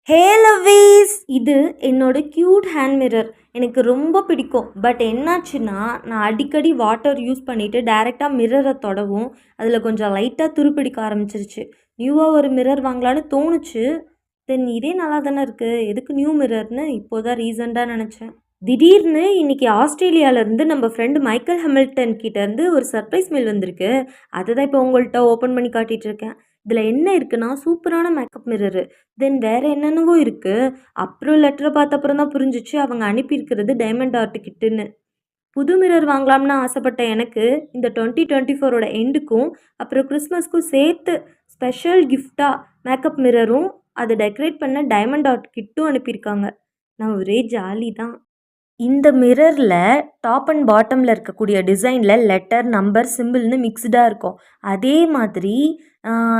ஹே லவ்வீஸ், இது என்னோட cute hand mirror. எனக்கு ரொம்ப பிடிக்கும். பட் என்னாச்சுன்னா, நான் அடிக்கடி வாட்டர் யூஸ் பண்ணிவிட்டு டேரெக்டாக மிரரை தொடவும் அதில் கொஞ்சம் லைட்டாக துருப்பிடிக்க ஆரம்பிச்சிருச்சு. நியூவாக ஒரு மிரர் வாங்கலான்னு தோணுச்சு. தென் இதே நல்லா தானே இருக்குது, எதுக்கு நியூ மிரர்னு இப்போ தான் ரீசெண்டாக நினச்சேன். திடீர்னு இன்றைக்கி ஆஸ்திரேலியாவிலேருந்து நம்ம ஃப்ரெண்டு மைக்கேல் ஹாமில்டன் கிட்டேருந்து ஒரு சர்ப்ரைஸ் மெயில் வந்திருக்கு. அதை தான் இப்போ உங்கள்கிட்ட ஓப்பன் பண்ணி காட்டிகிட்ருக்கேன். இதில் என்ன இருக்குன்னா, சூப்பரான மேக்கப் மிரரு. தென் வேறு என்னென்னவோ இருக்குது. அப்புறம் லெட்டரை பார்த்த அப்புறம் தான் புரிஞ்சிச்சு அவங்க அனுப்பியிருக்கிறது டைமண்ட் ஆர்ட் கிட்டுன்னு. புது மிரர் வாங்கலாம்னு ஆசைப்பட்ட எனக்கு இந்த 2024ஓட எண்டுக்கும் அப்புறம் கிறிஸ்மஸ்க்கும் சேர்த்து ஸ்பெஷல் கிஃப்டாக மேக்கப் மிரரும் அதை டெக்கரேட் பண்ண டைமண்ட் ஆர்ட் கிட்டும் அனுப்பியிருக்காங்க. நான் ஒரே ஜாலி தான். இந்த மிரரில் டாப் அண்ட் பாட்டமில் இருக்கக்கூடிய டிசைனில் லெட்டர், நம்பர், சிம்பிள்னு மிக்ஸ்டாக இருக்கும். அதே மாதிரி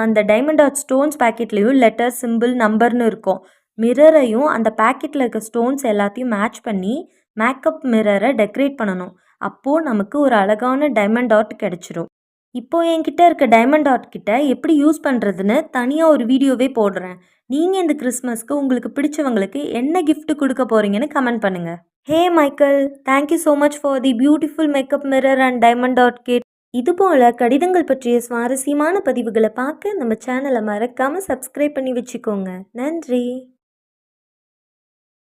அந்த டைமண்ட் ஆர்ட் ஸ்டோன்ஸ் பேக்கெட்லேயும் லெட்டர், சிம்பிள், நம்பர்னு இருக்கும். மிரரையும் அந்த பேக்கெட்டில் இருக்க ஸ்டோன்ஸ் எல்லாத்தையும் மேட்ச் பண்ணி மேக்கப் மிரரை டெக்கரேட் பண்ணணும். அப்போது நமக்கு ஒரு அழகான டைமண்ட் ஆர்ட் கிடச்சிரும். இப்போது என்கிட்ட இருக்க டைமண்ட் ஆர்ட் கிட்ட எப்படி யூஸ் பண்ணுறதுன்னு தனியாக ஒரு வீடியோவே போடுறேன். நீங்கள் இந்த கிறிஸ்மஸ்க்கு உங்களுக்கு பிடிச்சவங்களுக்கு என்ன கிஃப்ட் கொடுக்க போகிறீங்கன்னு கமெண்ட் பண்ணுங்கள். Hey Michael, thank you so much for the beautiful makeup mirror and diamond art kit. இதுபோல் கடிதங்கள் பற்றிய சுவாரஸ்யமான பதிவுகளை பார்க்க நம்ம சேனலை மறக்காமல் சப்ஸ்கிரைப் பண்ணி வச்சுக்கோங்க. நன்றி.